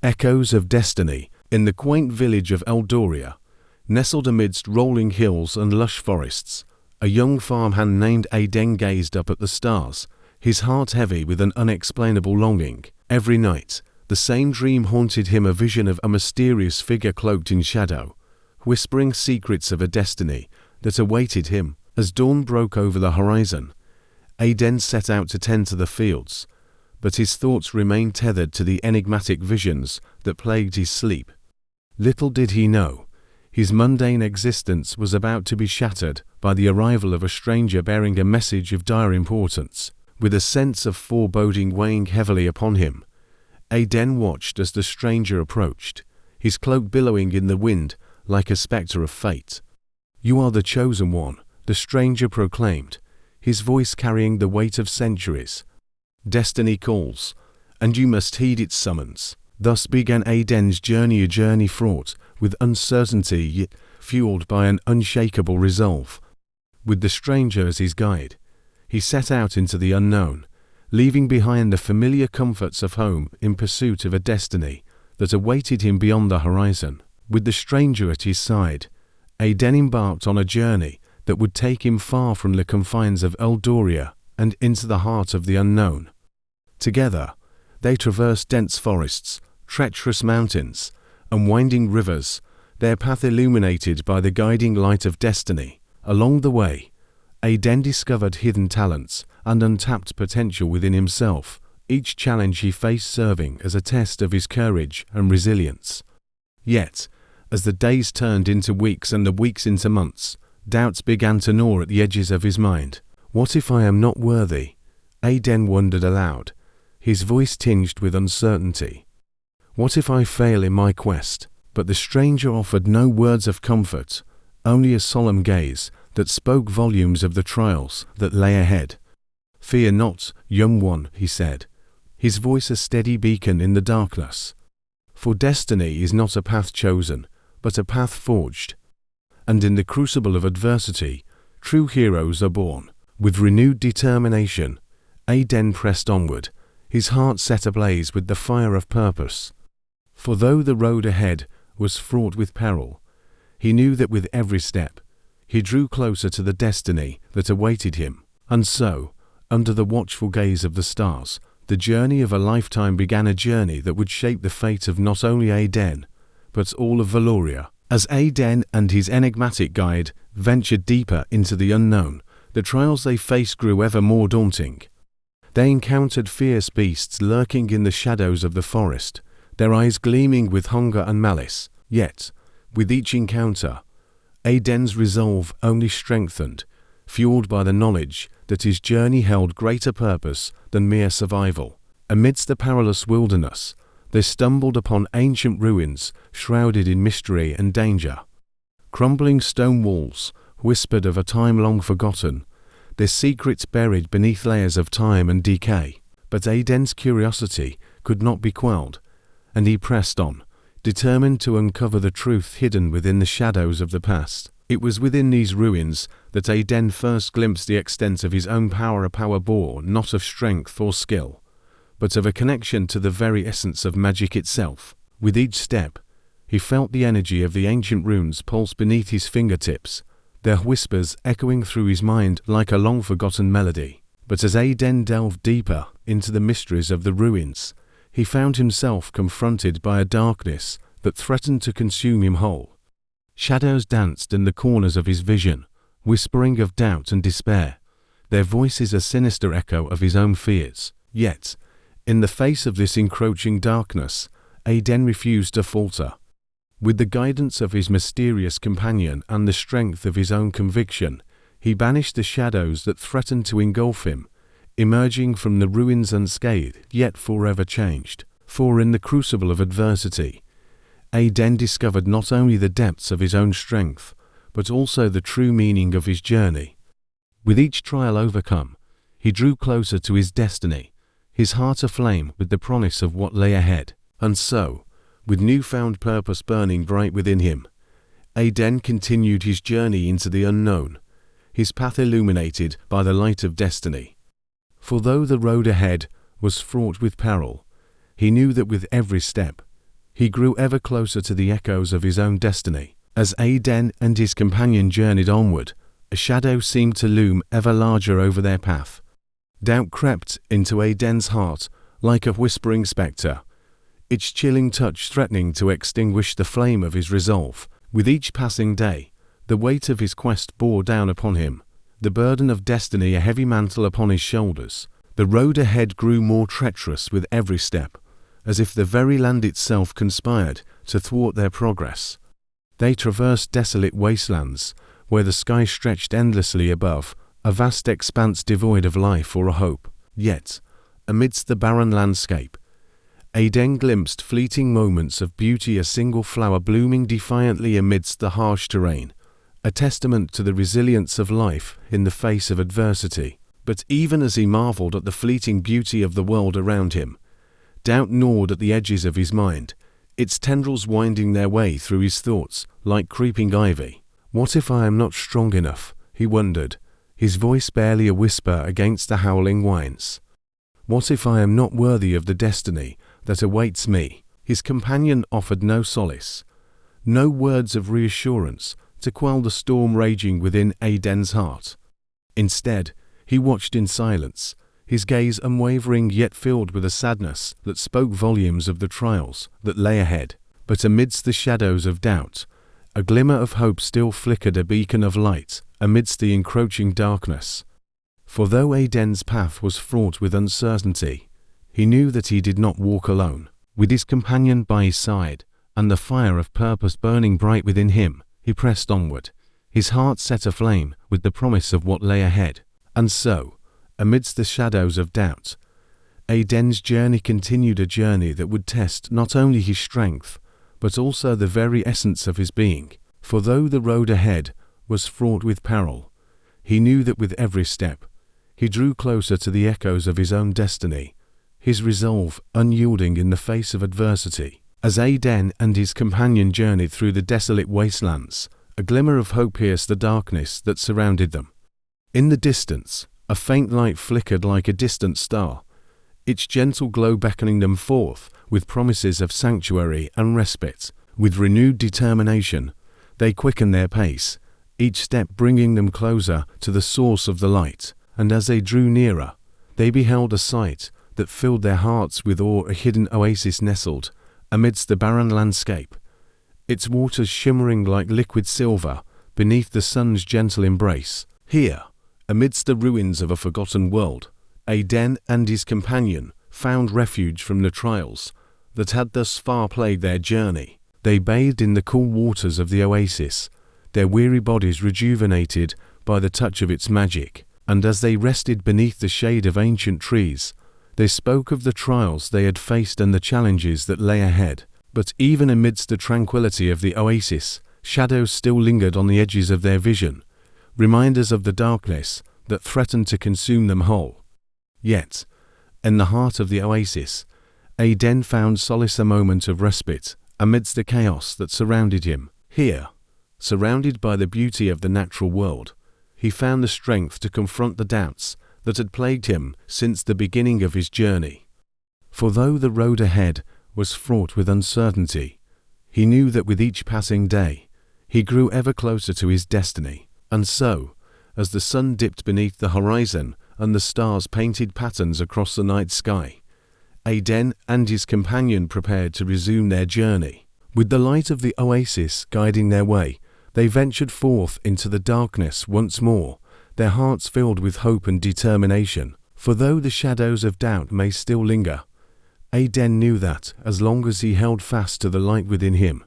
Echoes of destiny. In the quaint village of Valoria, nestled amidst rolling hills and lush forests, a young farmhand named Aiden gazed up at the stars, his heart heavy with an unexplainable longing. Every night, the same dream haunted him, a vision of a mysterious figure cloaked in shadow, whispering secrets of a destiny that awaited him. As dawn broke over the horizon, Aiden set out to tend to the fields, but his thoughts remained tethered to the enigmatic visions that plagued his sleep. Little did he know, his mundane existence was about to be shattered by the arrival of a stranger bearing a message of dire importance. With a sense of foreboding weighing heavily upon him, Aiden watched as the stranger approached, his cloak billowing in the wind like a spectre of fate. "You are the chosen one," the stranger proclaimed, his voice carrying the weight of centuries. "Destiny calls, and you must heed its summons." Thus began Aiden's journey, a journey fraught with uncertainty yet fueled by an unshakable resolve. With the stranger as his guide, he set out into the unknown, leaving behind the familiar comforts of home in pursuit of a destiny that awaited him beyond the horizon. With the stranger at his side, Aiden embarked on a journey that would take him far from the confines of Valoria and into the heart of the unknown. Together, they traversed dense forests, treacherous mountains, and winding rivers, their path illuminated by the guiding light of destiny. Along the way, Aiden discovered hidden talents and untapped potential within himself, each challenge he faced serving as a test of his courage and resilience. Yet, as the days turned into weeks and the weeks into months, doubts began to gnaw at the edges of his mind. "What if I am not worthy?" Aiden wondered aloud, his voice tinged with uncertainty. "What if I fail in my quest?" But the stranger offered no words of comfort, only a solemn gaze that spoke volumes of the trials that lay ahead. "Fear not, young one," he said, his voice a steady beacon in the darkness. "For destiny is not a path chosen, but a path forged. And in the crucible of adversity, true heroes are born." With renewed determination, Aiden pressed onward, his heart set ablaze with the fire of purpose. For though the road ahead was fraught with peril, he knew that with every step, he drew closer to the destiny that awaited him. And so, under the watchful gaze of the stars, the journey of a lifetime began, a journey that would shape the fate of not only Aiden, but all of Valoria. As Aiden and his enigmatic guide ventured deeper into the unknown, the trials they faced grew ever more daunting. They encountered fierce beasts lurking in the shadows of the forest, their eyes gleaming with hunger and malice. Yet, with each encounter, Aiden's resolve only strengthened, fueled by the knowledge that his journey held greater purpose than mere survival. Amidst the perilous wilderness, they stumbled upon ancient ruins shrouded in mystery and danger. Crumbling stone walls whispered of a time long forgotten, their secrets buried beneath layers of time and decay. But Aiden's curiosity could not be quelled, and he pressed on, determined to uncover the truth hidden within the shadows of the past. It was within these ruins that Aiden first glimpsed the extent of his own power, a power born not of strength or skill, but of a connection to the very essence of magic itself. With each step, he felt the energy of the ancient runes pulse beneath his fingertips, their whispers echoing through his mind like a long-forgotten melody. But as Aiden delved deeper into the mysteries of the ruins, he found himself confronted by a darkness that threatened to consume him whole. Shadows danced in the corners of his vision, whispering of doubt and despair, their voices a sinister echo of his own fears. Yet, in the face of this encroaching darkness, Aiden refused to falter. With the guidance of his mysterious companion and the strength of his own conviction, he banished the shadows that threatened to engulf him, emerging from the ruins unscathed, yet forever changed. For in the crucible of adversity, Aiden discovered not only the depths of his own strength, but also the true meaning of his journey. With each trial overcome, he drew closer to his destiny, his heart aflame with the promise of what lay ahead. And so, with newfound purpose burning bright within him, Aiden continued his journey into the unknown, his path illuminated by the light of destiny. For though the road ahead was fraught with peril, he knew that with every step, he grew ever closer to the echoes of his own destiny. As Aden and his companion journeyed onward, a shadow seemed to loom ever larger over their path. Doubt crept into Aden's heart like a whispering spectre, its chilling touch threatening to extinguish the flame of his resolve. With each passing day, the weight of his quest bore down upon him, the burden of destiny a heavy mantle upon his shoulders. The road ahead grew more treacherous with every step, as if the very land itself conspired to thwart their progress. They traversed desolate wastelands, where the sky stretched endlessly above, a vast expanse devoid of life or a hope. Yet, amidst the barren landscape, Aden glimpsed fleeting moments of beauty, a single flower blooming defiantly amidst the harsh terrain, a testament to the resilience of life in the face of adversity. But even as he marveled at the fleeting beauty of the world around him, doubt gnawed at the edges of his mind, its tendrils winding their way through his thoughts like creeping ivy. What if I am not strong enough? He wondered, his voice barely a whisper against the howling winds. What if I am not worthy of the destiny that awaits me? His companion offered no solace, no words of reassurance to quell the storm raging within Aden's heart. Instead, he watched in silence, his gaze unwavering yet filled with a sadness that spoke volumes of the trials that lay ahead. But amidst the shadows of doubt, a glimmer of hope still flickered, a beacon of light amidst the encroaching darkness. For though Aden's path was fraught with uncertainty, he knew that he did not walk alone. With his companion by his side, and the fire of purpose burning bright within him, he pressed onward, his heart set aflame with the promise of what lay ahead. And so, amidst the shadows of doubt, Aden's journey continued, a journey that would test not only his strength, but also the very essence of his being. For though the road ahead was fraught with peril, he knew that with every step, he drew closer to the echoes of his own destiny, his resolve unyielding in the face of adversity. As Aden and his companion journeyed through the desolate wastelands, a glimmer of hope pierced the darkness that surrounded them. In the distance, a faint light flickered like a distant star, its gentle glow beckoning them forth with promises of sanctuary and respite. With renewed determination, they quickened their pace, each step bringing them closer to the source of the light. And as they drew nearer, they beheld a sight that filled their hearts with awe. A hidden oasis nestled amidst the barren landscape, its waters shimmering like liquid silver beneath the sun's gentle embrace. Here, amidst the ruins of a forgotten world, Aden and his companion found refuge from the trials that had thus far plagued their journey. They bathed in the cool waters of the oasis, their weary bodies rejuvenated by the touch of its magic. And as they rested beneath the shade of ancient trees, they spoke of the trials they had faced and the challenges that lay ahead. But even amidst the tranquility of the oasis, shadows still lingered on the edges of their vision, reminders of the darkness that threatened to consume them whole. Yet, in the heart of the oasis, Aden found solace, a moment of respite amidst the chaos that surrounded him. Here, surrounded by the beauty of the natural world, he found the strength to confront the doubts that had plagued him since the beginning of his journey. For though the road ahead was fraught with uncertainty, he knew that with each passing day, he grew ever closer to his destiny. And so, as the sun dipped beneath the horizon and the stars painted patterns across the night sky, Aden and his companion prepared to resume their journey. With the light of the oasis guiding their way, they ventured forth into the darkness once more, their hearts filled with hope and determination. For though the shadows of doubt may still linger, Aden knew that, as long as he held fast to the light within him,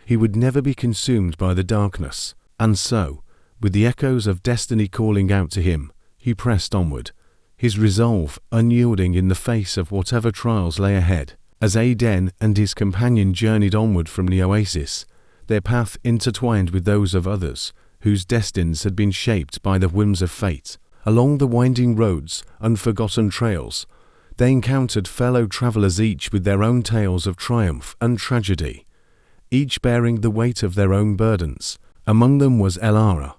he would never be consumed by the darkness. And so, with the echoes of destiny calling out to him, he pressed onward, his resolve unyielding in the face of whatever trials lay ahead. As Aden and his companion journeyed onward from the oasis, their path intertwined with those of others whose destinies had been shaped by the whims of fate. Along the winding roads and forgotten trails, they encountered fellow travelers, each with their own tales of triumph and tragedy, each bearing the weight of their own burdens. Among them was Elara,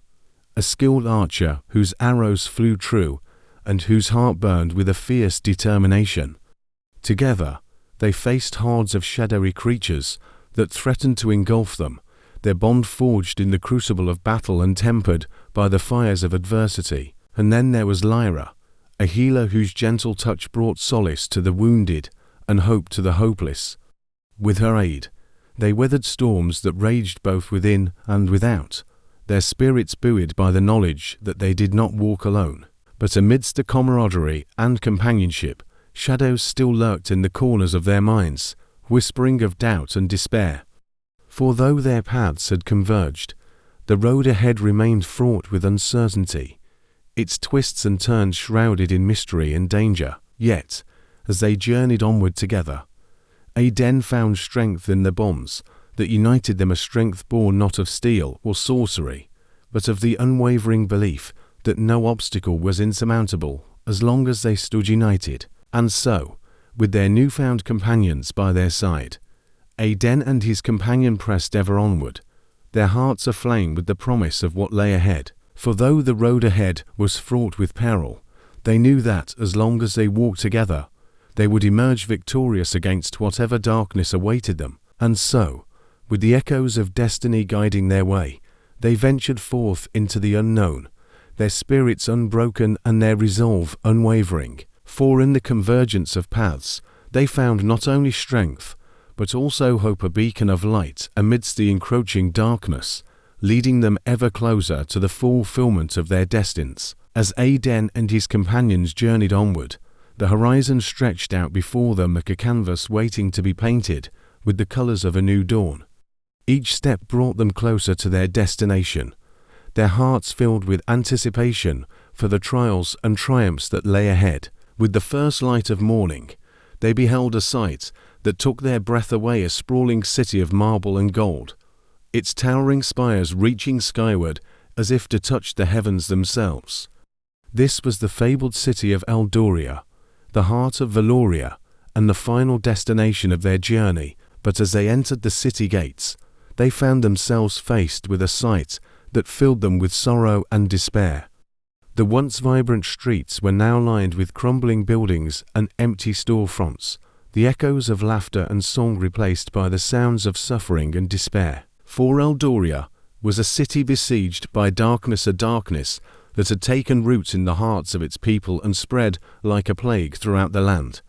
a skilled archer whose arrows flew true and whose heart burned with a fierce determination. Together, they faced hordes of shadowy creatures that threatened to engulf them, their bond forged in the crucible of battle and tempered by the fires of adversity. And then there was Lyra, a healer whose gentle touch brought solace to the wounded and hope to the hopeless. With her aid, they weathered storms that raged both within and without, their spirits buoyed by the knowledge that they did not walk alone. But amidst the camaraderie and companionship, shadows still lurked in the corners of their minds, whispering of doubt and despair. For though their paths had converged, the road ahead remained fraught with uncertainty, its twists and turns shrouded in mystery and danger. Yet, as they journeyed onward together, Aden found strength in the bonds that united them, a strength born not of steel or sorcery, but of the unwavering belief that no obstacle was insurmountable as long as they stood united. And so, with their newfound companions by their side, Aden and his companion pressed ever onward, their hearts aflame with the promise of what lay ahead. For though the road ahead was fraught with peril, they knew that as long as they walked together, they would emerge victorious against whatever darkness awaited them. And so, with the echoes of destiny guiding their way, they ventured forth into the unknown, their spirits unbroken and their resolve unwavering. For in the convergence of paths, they found not only strength, but also hope, a beacon of light amidst the encroaching darkness, leading them ever closer to the fulfillment of their destinies. As Aden and his companions journeyed onward, the horizon stretched out before them like a canvas waiting to be painted with the colors of a new dawn. Each step brought them closer to their destination, their hearts filled with anticipation for the trials and triumphs that lay ahead. With the first light of morning, they beheld a sight that took their breath away, a sprawling city of marble and gold, its towering spires reaching skyward as if to touch the heavens themselves. This was the fabled city of Eldoria, the heart of Valoria, and the final destination of their journey. But as they entered the city gates, they found themselves faced with a sight that filled them with sorrow and despair. The once vibrant streets were now lined with crumbling buildings and empty storefronts, the echoes of laughter and song replaced by the sounds of suffering and despair. For Eldoria was a city besieged by darkness, a darkness that had taken root in the hearts of its people and spread like a plague throughout the land.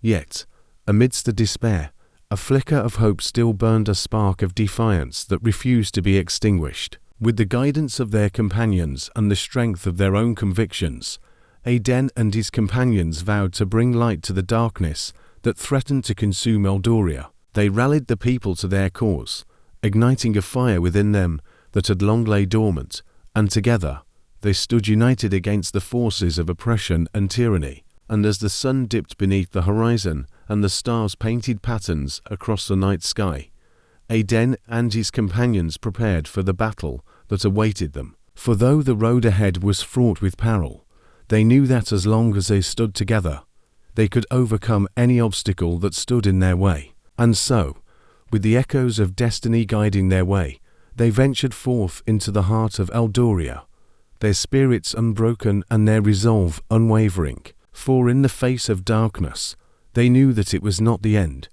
Yet, amidst the despair, a flicker of hope still burned, a spark of defiance that refused to be extinguished. With the guidance of their companions and the strength of their own convictions, Aden and his companions vowed to bring light to the darkness that threatened to consume Eldoria. They rallied the people to their cause, igniting a fire within them that had long lay dormant, and together they stood united against the forces of oppression and tyranny. And as the sun dipped beneath the horizon and the stars painted patterns across the night sky, Aden and his companions prepared for the battle that awaited them. For though the road ahead was fraught with peril, they knew that as long as they stood together, they could overcome any obstacle that stood in their way. And so, with the echoes of destiny guiding their way, they ventured forth into the heart of Eldoria, their spirits unbroken and their resolve unwavering. For in the face of darkness, they knew that it was not the end,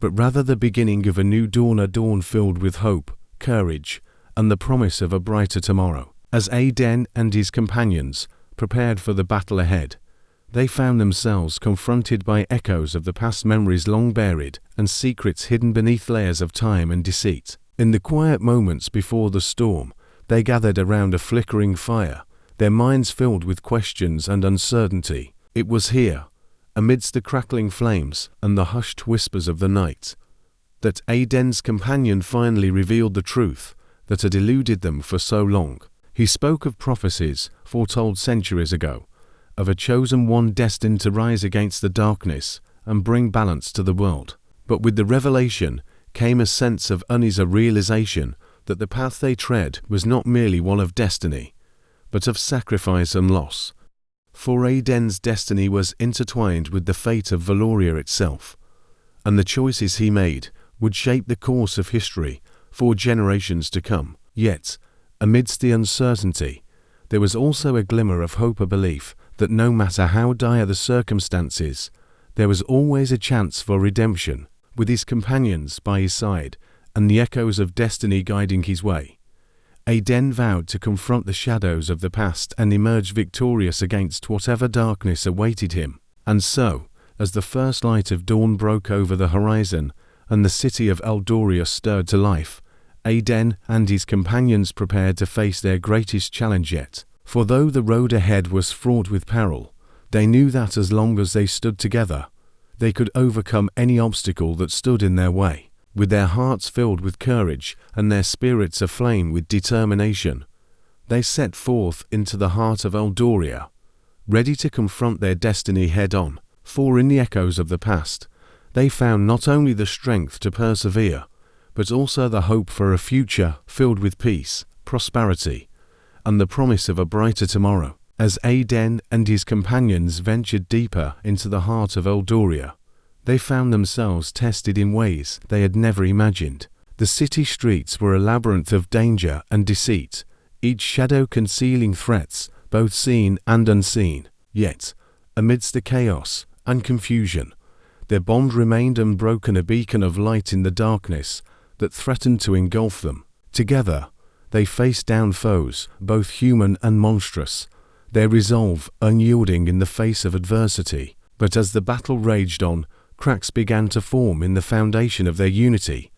but rather the beginning of a new dawn, a dawn filled with hope, courage, and the promise of a brighter tomorrow. As Aden and his companions prepared for the battle ahead, they found themselves confronted by echoes of the past, memories long buried, and secrets hidden beneath layers of time and deceit. In the quiet moments before the storm, they gathered around a flickering fire, their minds filled with questions and uncertainty. It was here, amidst the crackling flames and the hushed whispers of the night, that Aden's companion finally revealed the truth that had eluded them for so long. He spoke of prophecies foretold centuries ago, of a chosen one destined to rise against the darkness and bring balance to the world. But with the revelation came a sense of unease, a realization that the path they tread was not merely one of destiny, but of sacrifice and loss. For Aden's destiny was intertwined with the fate of Valoria itself, and the choices he made would shape the course of history for generations to come. Yet, amidst the uncertainty, there was also a glimmer of hope, a belief that no matter how dire the circumstances, there was always a chance for redemption, with his companions by his side and the echoes of destiny guiding his way. Aden vowed to confront the shadows of the past and emerge victorious against whatever darkness awaited him. And so, as the first light of dawn broke over the horizon and the city of Eldoria stirred to life, Aden and his companions prepared to face their greatest challenge yet. For though the road ahead was fraught with peril, they knew that as long as they stood together, they could overcome any obstacle that stood in their way. With their hearts filled with courage and their spirits aflame with determination, they set forth into the heart of Eldoria, ready to confront their destiny head-on. For in the echoes of the past, they found not only the strength to persevere, but also the hope for a future filled with peace, prosperity, and the promise of a brighter tomorrow. As Aden and his companions ventured deeper into the heart of Eldoria, they found themselves tested in ways they had never imagined. The city streets were a labyrinth of danger and deceit, each shadow concealing threats, both seen and unseen. Yet, amidst the chaos and confusion, their bond remained unbroken, a beacon of light in the darkness that threatened to engulf them. Together, they faced down foes, both human and monstrous, their resolve unyielding in the face of adversity. But as the battle raged on, cracks began to form in the foundation of their unity.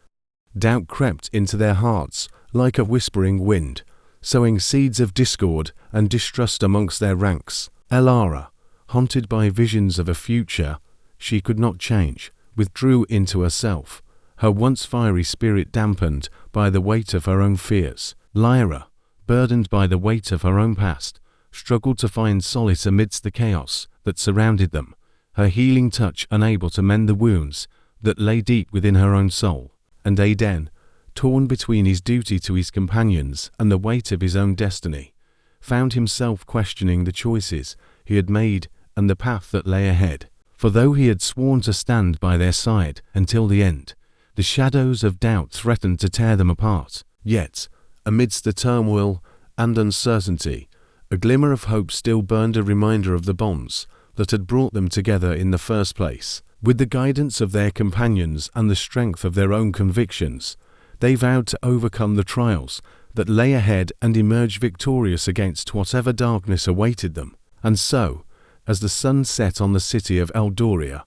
Doubt crept into their hearts like a whispering wind, sowing seeds of discord and distrust amongst their ranks. Elara, haunted by visions of a future she could not change, withdrew into herself, her once fiery spirit dampened by the weight of her own fears. Lyra, burdened by the weight of her own past, struggled to find solace amidst the chaos that surrounded them, her healing touch unable to mend the wounds that lay deep within her own soul. And Aden, torn between his duty to his companions and the weight of his own destiny, found himself questioning the choices he had made and the path that lay ahead. For though he had sworn to stand by their side until the end, the shadows of doubt threatened to tear them apart. Yet, amidst the turmoil and uncertainty, a glimmer of hope still burned, a reminder of the bonds that had brought them together in the first place. With the guidance of their companions and the strength of their own convictions, they vowed to overcome the trials that lay ahead and emerge victorious against whatever darkness awaited them. And so, as the sun set on the city of Eldoria,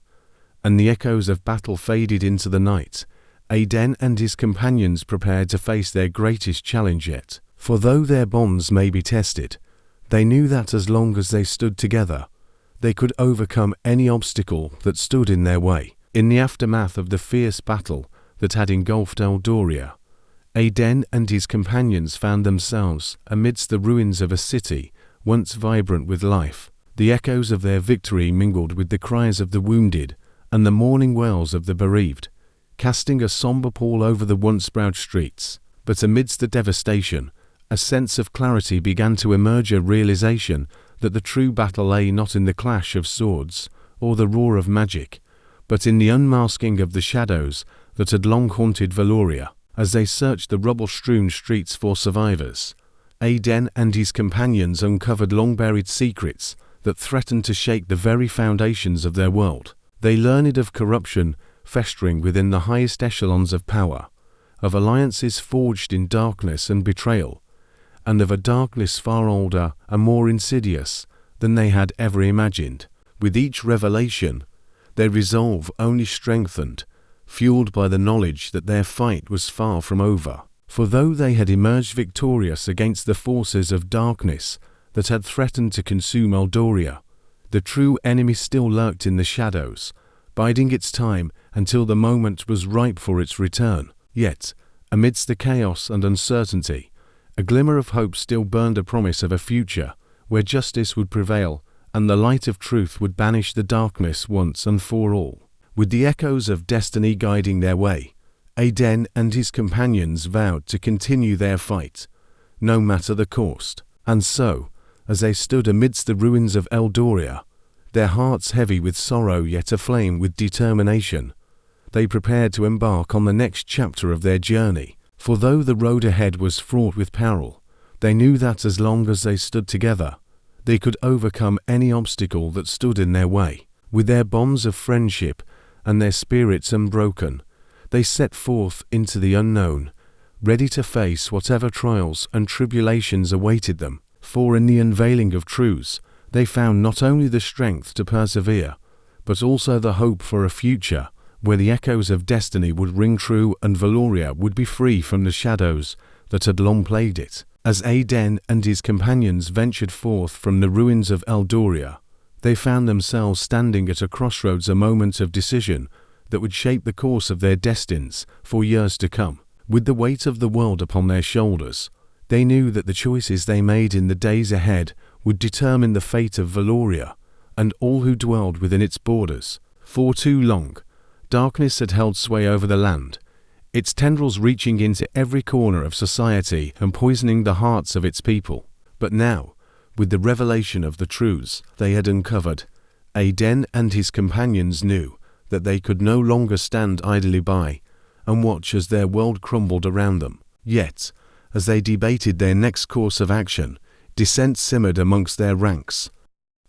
and the echoes of battle faded into the night, Aden and his companions prepared to face their greatest challenge yet. For though their bonds may be tested, they knew that as long as they stood together, they could overcome any obstacle that stood in their way. In the aftermath of the fierce battle that had engulfed Eldoria, Aden and his companions found themselves amidst the ruins of a city once vibrant with life. The echoes of their victory mingled with the cries of the wounded and the mourning wails of the bereaved, casting a somber pall over the once proud streets. But amidst the devastation, a sense of clarity began to emerge, a realization that the true battle lay not in the clash of swords or the roar of magic, but in the unmasking of the shadows that had long haunted Valoria. As they searched the rubble-strewn streets for survivors, Aden and his companions uncovered long-buried secrets that threatened to shake the very foundations of their world. They learned of corruption festering within the highest echelons of power, of alliances forged in darkness and betrayal, and of a darkness far older and more insidious than they had ever imagined. With each revelation, their resolve only strengthened, fueled by the knowledge that their fight was far from over. For though they had emerged victorious against the forces of darkness that had threatened to consume Eldoria, the true enemy still lurked in the shadows, biding its time until the moment was ripe for its return. Yet, amidst the chaos and uncertainty, a glimmer of hope still burned, a promise of a future where justice would prevail and the light of truth would banish the darkness once and for all. With the echoes of destiny guiding their way, Aden and his companions vowed to continue their fight, no matter the cost. And so, as they stood amidst the ruins of Eldoria, their hearts heavy with sorrow yet aflame with determination, they prepared to embark on the next chapter of their journey. For though the road ahead was fraught with peril, they knew that as long as they stood together, they could overcome any obstacle that stood in their way. With their bonds of friendship and their spirits unbroken, they set forth into the unknown, ready to face whatever trials and tribulations awaited them. For in the unveiling of truths, they found not only the strength to persevere, but also the hope for a future where the echoes of destiny would ring true and Valoria would be free from the shadows that had long plagued it. As Aden and his companions ventured forth from the ruins of Eldoria, they found themselves standing at a crossroads, a moment of decision that would shape the course of their destinies for years to come. With the weight of the world upon their shoulders, they knew that the choices they made in the days ahead would determine the fate of Valoria and all who dwelled within its borders. For too long, darkness had held sway over the land, its tendrils reaching into every corner of society and poisoning the hearts of its people. But now, with the revelation of the truths they had uncovered, Aden and his companions knew that they could no longer stand idly by and watch as their world crumbled around them. Yet, as they debated their next course of action, dissent simmered amongst their ranks.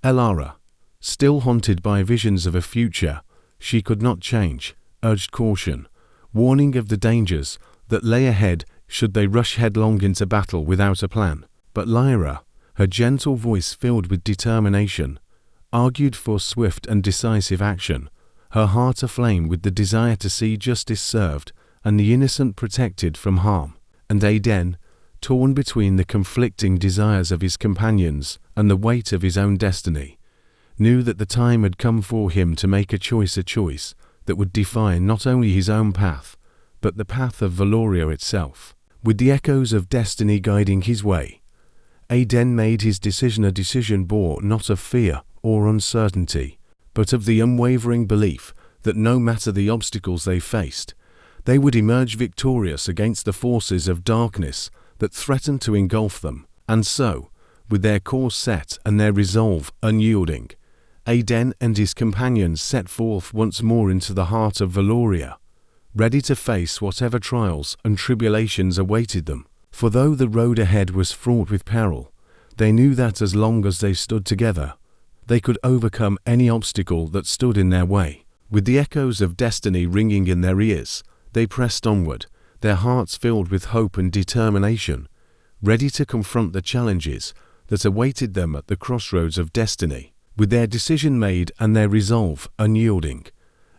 Elara, still haunted by visions of a future she could not change, urged caution, warning of the dangers that lay ahead should they rush headlong into battle without a plan. But Lyra, her gentle voice filled with determination, argued for swift and decisive action, her heart aflame with the desire to see justice served and the innocent protected from harm. And Aden, torn between the conflicting desires of his companions and the weight of his own destiny, knew that the time had come for him to make a choice that would define not only his own path, but the path of Valoria itself. With the echoes of destiny guiding his way, Aden made his decision a decision born not of fear or uncertainty, but of the unwavering belief that no matter the obstacles they faced, they would emerge victorious against the forces of darkness that threatened to engulf them. And so, with their course set and their resolve unyielding, Aden and his companions set forth once more into the heart of Valoria, ready to face whatever trials and tribulations awaited them. For though the road ahead was fraught with peril, they knew that as long as they stood together, they could overcome any obstacle that stood in their way. With the echoes of destiny ringing in their ears, they pressed onward, their hearts filled with hope and determination, ready to confront the challenges that awaited them at the crossroads of destiny. With their decision made and their resolve unyielding,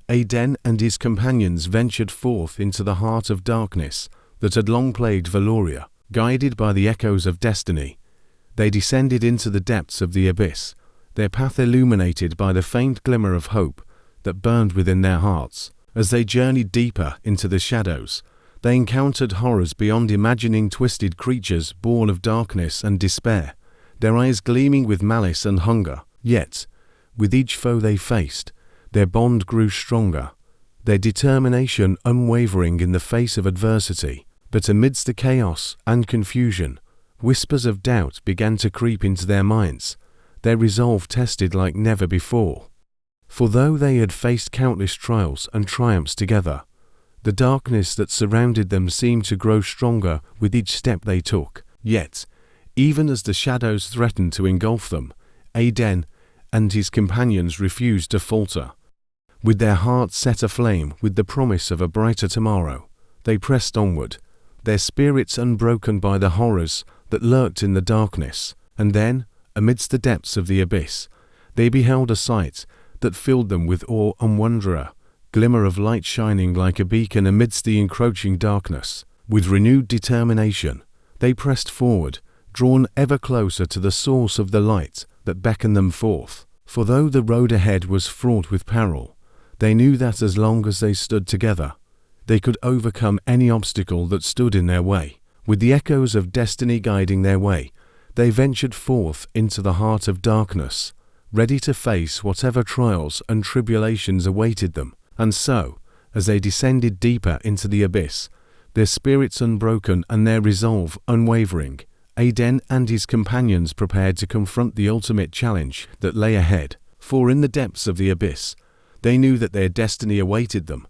Aden and his companions ventured forth into the heart of darkness that had long plagued Valoria. Guided by the echoes of destiny, they descended into the depths of the abyss, their path illuminated by the faint glimmer of hope that burned within their hearts. As they journeyed deeper into the shadows, they encountered horrors beyond imagining, twisted creatures born of darkness and despair, their eyes gleaming with malice and hunger. Yet, with each foe they faced, their bond grew stronger, their determination unwavering in the face of adversity. But amidst the chaos and confusion, whispers of doubt began to creep into their minds, their resolve tested like never before. For though they had faced countless trials and triumphs together, the darkness that surrounded them seemed to grow stronger with each step they took. Yet, even as the shadows threatened to engulf them, Aden and his companions refused to falter. With their hearts set aflame with the promise of a brighter tomorrow, they pressed onward, their spirits unbroken by the horrors that lurked in the darkness. And then, amidst the depths of the abyss, they beheld a sight that filled them with awe and wonder, a glimmer of light shining like a beacon amidst the encroaching darkness. With renewed determination, they pressed forward, drawn ever closer to the source of the light that beckoned them forth. For though the road ahead was fraught with peril, they knew that as long as they stood together, they could overcome any obstacle that stood in their way. With the echoes of destiny guiding their way, they ventured forth into the heart of darkness, ready to face whatever trials and tribulations awaited them. And so, as they descended deeper into the abyss, their spirits unbroken and their resolve unwavering, Aden and his companions prepared to confront the ultimate challenge that lay ahead. For in the depths of the abyss, they knew that their destiny awaited them,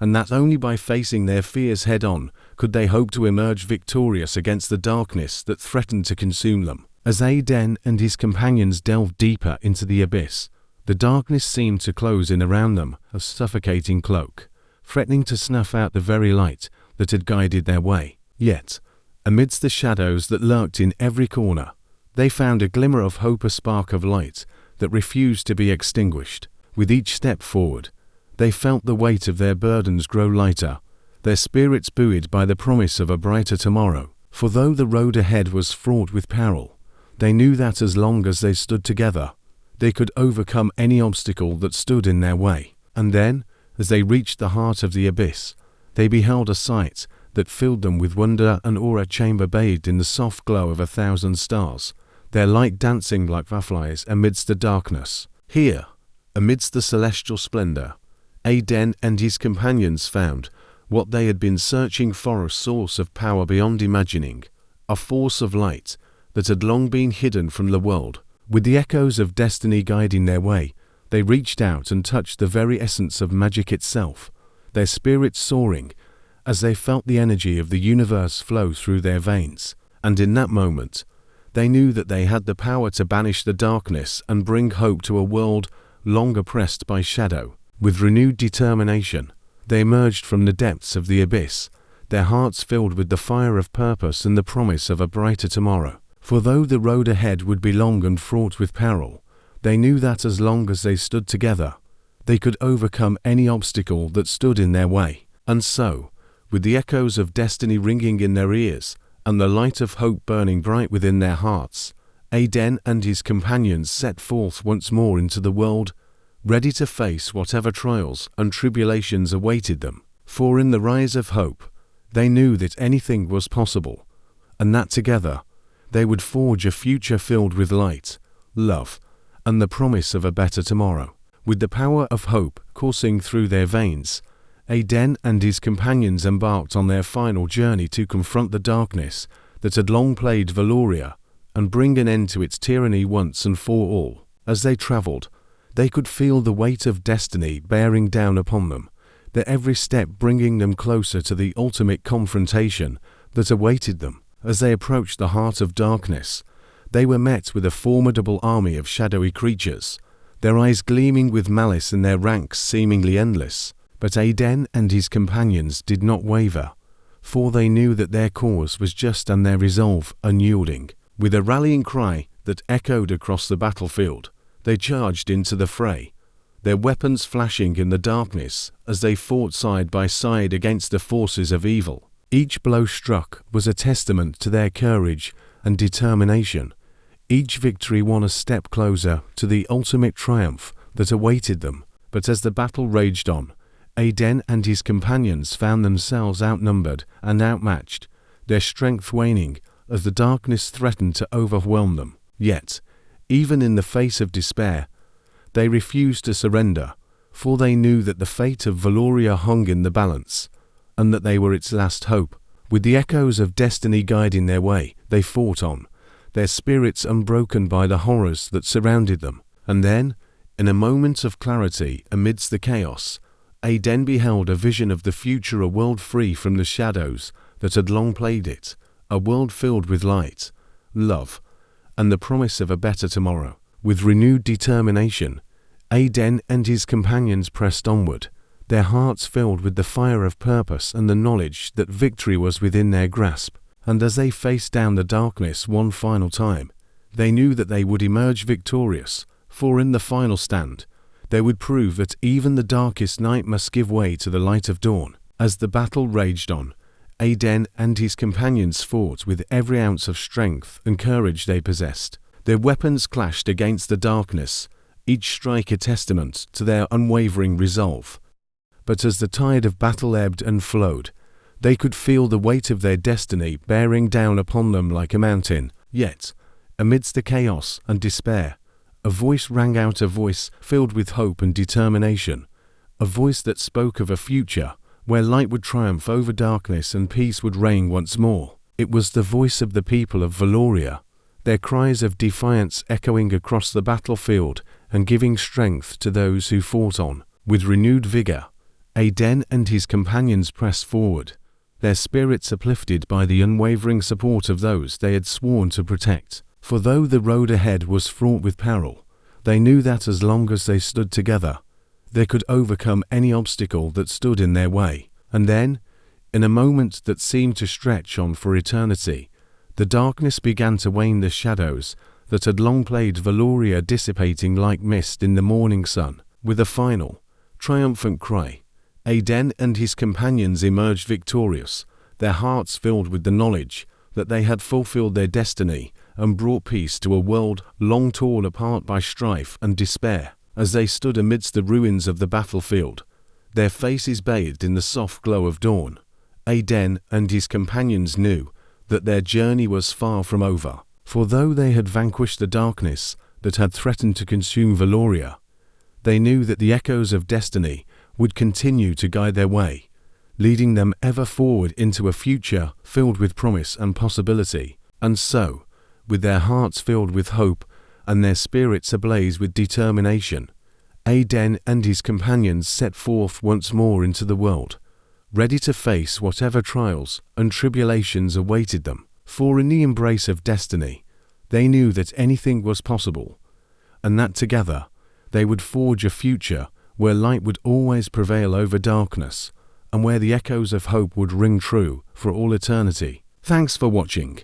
and that only by facing their fears head-on could they hope to emerge victorious against the darkness that threatened to consume them. As Aden and his companions delved deeper into the abyss, The darkness seemed to close in around them, a suffocating cloak, threatening to snuff out the very light that had guided their way. Yet, amidst the shadows that lurked in every corner, they found a glimmer of hope, a spark of light that refused to be extinguished. With each step forward, they felt the weight of their burdens grow lighter, their spirits buoyed by the promise of a brighter tomorrow. For though the road ahead was fraught with peril, they knew that as long as they stood together, they could overcome any obstacle that stood in their way. And then, as they reached the heart of the abyss, they beheld a sight that filled them with wonder and awe, a chamber bathed in the soft glow of 1,000 stars, their light dancing like fireflies amidst the darkness. Here, amidst the celestial splendor, Aden and his companions found what they had been searching for, a source of power beyond imagining, a force of light that had long been hidden from the world. With the echoes of destiny guiding their way, they reached out and touched the very essence of magic itself, their spirits soaring as they felt the energy of the universe flow through their veins. And in that moment, they knew that they had the power to banish the darkness and bring hope to a world long oppressed by shadow. With renewed determination, they emerged from the depths of the abyss, their hearts filled with the fire of purpose and the promise of a brighter tomorrow. For though the road ahead would be long and fraught with peril, they knew that as long as they stood together, they could overcome any obstacle that stood in their way. And so, with the echoes of destiny ringing in their ears and the light of hope burning bright within their hearts, Aden and his companions set forth once more into the world, ready to face whatever trials and tribulations awaited them. For in the rise of hope, they knew that anything was possible, and that together they would forge a future filled with light, love, and the promise of a better tomorrow. With the power of hope coursing through their veins, Aden and his companions embarked on their final journey to confront the darkness that had long plagued Valoria and bring an end to its tyranny once and for all. As they traveled, they could feel the weight of destiny bearing down upon them, their every step bringing them closer to the ultimate confrontation that awaited them. As they approached the heart of darkness, they were met with a formidable army of shadowy creatures, their eyes gleaming with malice and their ranks seemingly endless. But Aden and his companions did not waver, for they knew that their cause was just and their resolve unyielding. With a rallying cry that echoed across the battlefield, they charged into the fray, their weapons flashing in the darkness as they fought side by side against the forces of evil. Each blow struck was a testament to their courage and determination, each victory one a step closer to the ultimate triumph that awaited them. But as the battle raged on, Aden and his companions found themselves outnumbered and outmatched, their strength waning as the darkness threatened to overwhelm them. Yet, even in the face of despair, they refused to surrender, for they knew that the fate of Valoria hung in the balance, and that they were its last hope. With the echoes of destiny guiding their way, they fought on, their spirits unbroken by the horrors that surrounded them. And then, in a moment of clarity amidst the chaos, Aden beheld a vision of the future, a world free from the shadows that had long plagued it, a world filled with light, love, and the promise of a better tomorrow. With renewed determination, Aden and his companions pressed onward, their hearts filled with the fire of purpose and the knowledge that victory was within their grasp. And as they faced down the darkness one final time, they knew that they would emerge victorious, for in the final stand, they would prove that even the darkest night must give way to the light of dawn. As the battle raged on, Aden and his companions fought with every ounce of strength and courage they possessed. Their weapons clashed against the darkness, each strike a testament to their unwavering resolve. But as the tide of battle ebbed and flowed, they could feel the weight of their destiny bearing down upon them like a mountain. Yet, amidst the chaos and despair, a voice rang out, a voice filled with hope and determination, a voice that spoke of a future where light would triumph over darkness and peace would reign once more. It was the voice of the people of Valoria, their cries of defiance echoing across the battlefield and giving strength to those who fought on. With renewed vigor, Aden and his companions pressed forward, their spirits uplifted by the unwavering support of those they had sworn to protect. For though the road ahead was fraught with peril, They knew that as long as they stood together, they could overcome any obstacle that stood in their way. And then, in a moment that seemed to stretch on for eternity, the darkness began to wane, the shadows that had long played Valoria dissipating like mist in the morning sun. With a final, triumphant cry, Aiden and his companions emerged victorious, their hearts filled with the knowledge that they had fulfilled their destiny and brought peace to a world long torn apart by strife and despair. As they stood amidst the ruins of the battlefield, their faces bathed in the soft glow of dawn, Aiden and his companions knew that their journey was far from over. For though they had vanquished the darkness that had threatened to consume Valoria, they knew that the echoes of destiny would continue to guide their way, leading them ever forward into a future filled with promise and possibility. And so, with their hearts filled with hope and their spirits ablaze with determination, Aiden and his companions set forth once more into the world, ready to face whatever trials and tribulations awaited them. For in the embrace of destiny, they knew that anything was possible, and that together they would forge a future where light would always prevail over darkness, and where the echoes of hope would ring true for all eternity. Thanks for watching.